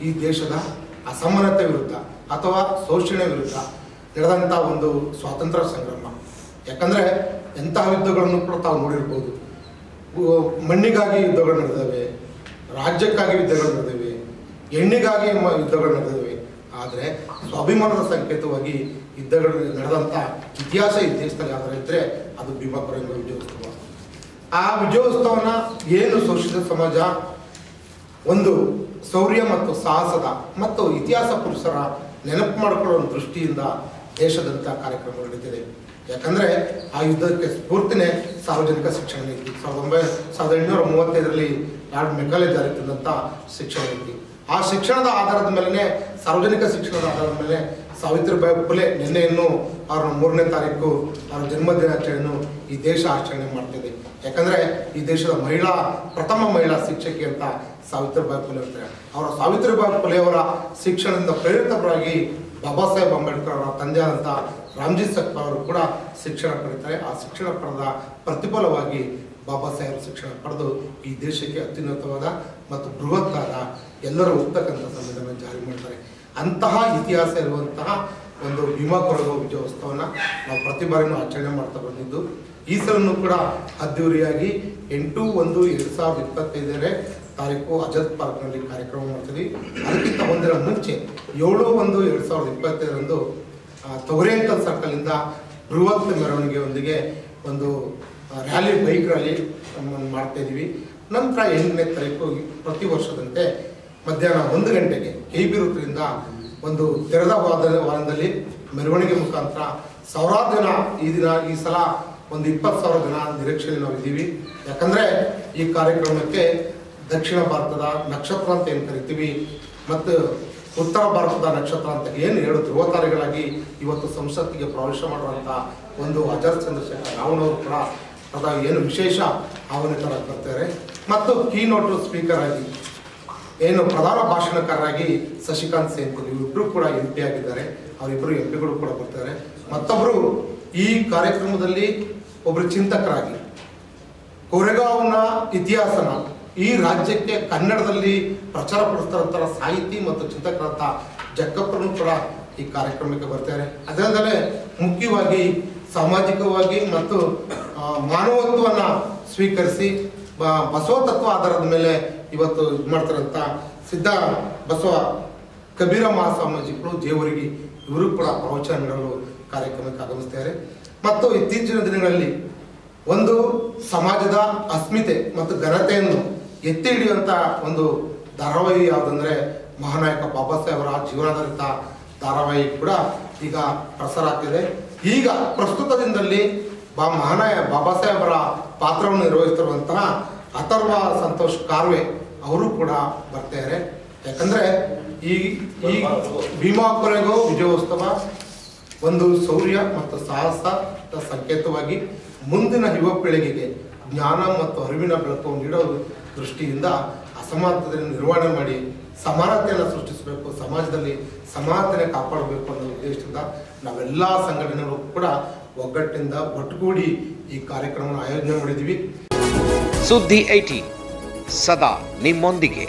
ಈ ದೇಶದ ಅಸಮಾನತೆ ವಿರುದ್ಧ ಅಥವಾ ಶೋಷಣೆ ವಿರುದ್ಧ ನಡೆದಂಥ ಒಂದು ಸ್ವಾತಂತ್ರ್ಯ ಸಂಗ್ರಾಮ. ಯಾಕಂದರೆ ಎಂತಹ ಯುದ್ಧಗಳನ್ನು ಕೂಡ ತಾವು ನೋಡಿರ್ಬೋದು. ಮಣ್ಣಿಗಾಗಿ ಯುದ್ಧಗಳು ನಡೆದವೆ, ರಾಜ್ಯಕ್ಕಾಗಿ ಯುದ್ಧಗಳು ನಡೆದವೆ, ಎಣ್ಣಿಗಾಗಿ ಯುದ್ಧಗಳು ನಡೆದವೆ. ಆದರೆ ಸ್ವಾಭಿಮಾನದ ಸಂಕೇತವಾಗಿ ಯುದ್ಧಗಳು ನಡೆದಂಥ ಇತಿಹಾಸ ಈ ದೇಶದಲ್ಲಿ ಯಾವ್ದಾರು ಇದ್ದರೆ ಅದು ಭೀಮಾ ಕೊರೆಂಗಾವ್ ವಿಜಯೋತ್ಸವ. ಆ ವಿಜಯೋತ್ಸವನ ಏನು ಶೋಷಿತ ಸಮಾಜ ಒಂದು ಶೌರ್ಯ ಮತ್ತು ಸಾಹಸದ ಮತ್ತು ಇತಿಹಾಸ ಪುರುಷರ ನೆನಪು ಮಾಡಿಕೊಳ್ಳುವ ದೃಷ್ಟಿಯಿಂದ ದೇಶದಂಥ ಕಾರ್ಯಕ್ರಮ ನಡೀತಿದೆ. ಯಾಕಂದರೆ ಆ ಯುದ್ಧಕ್ಕೆ ಸ್ಫೂರ್ತಿನೇ ಸಾರ್ವಜನಿಕ ಶಿಕ್ಷಣ ನೀತಿ. 1835ರಲ್ಲಿ ಲಾರ್ಡ್ ಮೆಕಾಲೆ ಜಾರಿ ತಂದಂಥ ಶಿಕ್ಷಣ ನೀತಿ. ಆ ಶಿಕ್ಷಣದ ಆಧಾರದ ಮೇಲೆ, ಸಾರ್ವಜನಿಕ ಶಿಕ್ಷಣದ ಆಧಾರದ ಮೇಲೆ ಸಾವಿತ್ರಿಬಾಯಿ ಫುಲೆ ನಿನ್ನೆಯನ್ನು ಅವರ 3ನೇ ತಾರೀಕು ಅವರ ಜನ್ಮದಿನಾಚರಣೆಯನ್ನು ಈ ದೇಶ ಆಚರಣೆ ಮಾಡ್ತಿದೆ. ಯಾಕಂದರೆ ಈ ದೇಶದ ಪ್ರಥಮ ಮಹಿಳಾ ಶಿಕ್ಷಕಿ ಅಂತ ಸಾವಿತ್ರಿಬಾಯಿ ಫುಲೆ ಇರ್ತಾರೆ. ಅವರ ಸಾವಿತ್ರಿಬಾಯಿ ಫುಲೆ ಅವರ ಶಿಕ್ಷಣದಿಂದ ಪ್ರೇರಿತರಾಗಿ ಬಾಬಾ ಸಾಹೇಬ್ ಅಂಬೇಡ್ಕರ್ ಅವರ ತಂದೆ ಆದಂಥ ರಾಮ್ಜಿ ಸಕ್ಪ ಅವರು ಕೂಡ ಶಿಕ್ಷಣ ಪಡೀತಾರೆ. ಆ ಶಿಕ್ಷಣ ಪಡೆದ ಪ್ರತಿಫಲವಾಗಿ ಬಾಬಾ ಸಾಹೇಬ್ ಶಿಕ್ಷಣ ಪಡೆದು ಈ ದೇಶಕ್ಕೆ ಅತ್ಯುನ್ನತವಾದ ಮತ್ತು ಬೃಹತ್ತಾದ ಎಲ್ಲರೂ ಹೋಗ್ತಕ್ಕಂಥ ಸಂವಿಧಾನ ಜಾರಿ ಮಾಡ್ತಾರೆ. ಅಂತಹ ಇತಿಹಾಸ ಇರುವಂತಹ ಒಂದು ಭೀಮಾ ಕೊರೆಗಾವ್ ವಿಜಯೋತ್ಸವವನ್ನು ನಾವು ಪ್ರತಿ ಬಾರಿನೂ ಆಚರಣೆ ಮಾಡ್ತಾ ಬಂದಿದ್ದು, ಈ ಸಲನೂ ಕೂಡ ಅದ್ದೂರಿಯಾಗಿ 8/1/2025 ತಾರೀಕು ಅಜತ್ ಪಾರ್ಕ್ನಲ್ಲಿ ಕಾರ್ಯಕ್ರಮ ಮಾಡ್ತೀವಿ. ಅದಕ್ಕಿಂತ ಒಂದಿನ ಮುಂಚೆ 7/1/2025 ತೊಗರಿಯಂಕಲ್ ಸರ್ಕಲಿಂದ ಬೃಹತ್ ಮೆರವಣಿಗೆಯೊಂದಿಗೆ ಒಂದು ರ್ಯಾಲಿ, ಬೈಕ್ ರ್ಯಾಲಿ ಮಾಡ್ತಾ ಇದ್ದೀವಿ. ನಂತರ 8ನೇ ತಾರೀಕು ಪ್ರತಿ ವರ್ಷದಂತೆ ಮಧ್ಯಾಹ್ನ 1 ಗಂಟೆಗೆ KB ವೃತ್ತದಿಂದ ಒಂದು ತೆರೆದ ವಾಹನದಲ್ಲಿ ಮೆರವಣಿಗೆ ಮುಖಾಂತರ ಸಾವಿರಾರು ಜನ ಈ ಸಲ ಒಂದು 20,000 ಜನ ನಿರೀಕ್ಷೆಯಲ್ಲಿ ನಾವು ಇದ್ದೀವಿ. ಯಾಕಂದರೆ ಈ ಕಾರ್ಯಕ್ರಮಕ್ಕೆ ದಕ್ಷಿಣ ಭಾರತದ ನಕ್ಷತ್ರ ಅಂತ ಏನು ಕರಿತೀವಿ ಮತ್ತು ಉತ್ತರ ಭಾರತದ ನಕ್ಷತ್ರ ಅಂತ ಏನು 7 ಧ್ರುವತಾರೆಗಳಾಗಿ ಇವತ್ತು ಸಂಸತ್ತಿಗೆ ಪ್ರವೇಶ ಮಾಡುವಂಥ ಒಂದು ಅಜರ್ ಚಂದ್ರಶೇಖರ್ ರಾವ್ನವರು ಕೂಡ ಏನು ವಿಶೇಷ ಆಹ್ವಾನಿತರಾಗಿ ಬರ್ತಾರೆ. ಮತ್ತು ಕೀನೋಟ್ ಸ್ಪೀಕರ್ ಆಗಿ ಏನು ಪ್ರಧಾನ ಭಾಷಣಕಾರರಾಗಿ ಶಶಿಕಾಂತ್ ಸೇನ್ಕಲ್ ಇವರಿಬ್ಬರು ಕೂಡ MP ಆಗಿದ್ದಾರೆ. ಅವರಿಬ್ಬರು MPಗಳು ಕೂಡ ಬರ್ತಾರೆ. ಮತ್ತೊಬ್ಬರು ಈ ಕಾರ್ಯಕ್ರಮದಲ್ಲಿ ಒಬ್ಬರು ಚಿಂತಕರಾಗಿ ಕೊರೆಗಾವ್ನ ಇತಿಹಾಸನ ಈ ರಾಜ್ಯಕ್ಕೆ ಕನ್ನಡದಲ್ಲಿ ಪ್ರಚಾರ ಪಡಿಸ್ತಾರಂಥ ಸಾಹಿತಿ ಮತ್ತು ಚಿಂತಕರಂಥ ಜಕ್ಕಪ್ಪರು ಕೂಡ ಈ ಕಾರ್ಯಕ್ರಮಕ್ಕೆ ಬರ್ತಾರೆ. ಅದಲ್ಲದೆ ಮುಖ್ಯವಾಗಿ ಸಾಮಾಜಿಕವಾಗಿ ಮತ್ತು ಮಾನವತ್ವವನ್ನು ಸ್ವೀಕರಿಸಿ ಬಸವ ತತ್ವ ಆಧಾರದ ಮೇಲೆ ಇವತ್ತು ಇದು ಮಾಡ್ತಾರಂಥ ಸಿದ್ಧ ಬಸವ ಕಬೀರ ಮಹಾಸಾಮಾಜಿಕರು ಜೇವರ್ಗಿ ಇವರು ಕೂಡ ಪ್ರವಚನ ನೀಡಲು ಕಾರ್ಯಕ್ರಮಕ್ಕೆ ಆಗಮಿಸ್ತಾರೆ. ಮತ್ತು ಇತ್ತೀಚಿನ ದಿನಗಳಲ್ಲಿ ಒಂದು ಸಮಾಜದ ಅಸ್ಮಿತೆ ಮತ್ತು ಘನತೆಯನ್ನು ಎತ್ತಿ ಹಿಡಿಯುವಂಥ ಒಂದು ಧಾರಾವಾಹಿ ಯಾವುದಂದರೆ ಮಹಾನಾಯಕ ಬಾಬಾ ಸಾಹೇಬರ ಜೀವನಾಧಾರಿತ ಧಾರಾವಾಹಿ ಕೂಡ ಈಗ ಪ್ರಸಾರ ಆಗ್ತಿದೆ. ಈಗ ಪ್ರಸ್ತುತ ದಿನದಲ್ಲಿ ಬಾಬಾ ಸಾಹೇಬರ ಪಾತ್ರವನ್ನು ನಿರ್ವಹಿಸ್ತಿರುವಂತಹ ಅಥರ್ವ ಸಂತೋಷ್ ಕಾರ್ವೆ ಅವರು ಕೂಡ ಬರ್ತಾರೆ. ಯಾಕಂದರೆ ಈ ಭೀಮಾ ಕೊರೆಗಾವ್ ವಿಜಯೋತ್ಸವ ಒಂದು ಶೌರ್ಯ ಮತ್ತು ಸಾಹಸದ ಸಂಕೇತವಾಗಿ ಮುಂದಿನ ಯುವ ಪೀಳಿಗೆಗೆ ಜ್ಞಾನ ಮತ್ತು ಅರಿವಿನ ಬೆಳಕು ನೀಡೋ ದೃಷ್ಟಿಯಿಂದ ಅಸಮಾನತೆಯನ್ನು ನಿರ್ವಹಣೆ ಮಾಡಿ ಸಮಾನತೆಯನ್ನು ಸೃಷ್ಟಿಸಬೇಕು, ಸಮಾಜದಲ್ಲಿ ಸಮಾನತೆ ಕಾಪಾಡಬೇಕು ಅನ್ನೋ ಉದ್ದೇಶದಿಂದ ನಾವೆಲ್ಲ ಸಂಘಟನೆಗಳು ಕೂಡ ಒಗ್ಗಟ್ಟಿನಿಂದ ಒಟ್ಟುಗೂಡಿ ಈ ಕಾರ್ಯಕ್ರಮವನ್ನು ಆಯೋಜನೆ ಮಾಡಿದ್ದೀವಿ. ಸುದ್ದಿ 18 ಸದಾ ನಿಮ್ಮೊಂದಿಗೆ.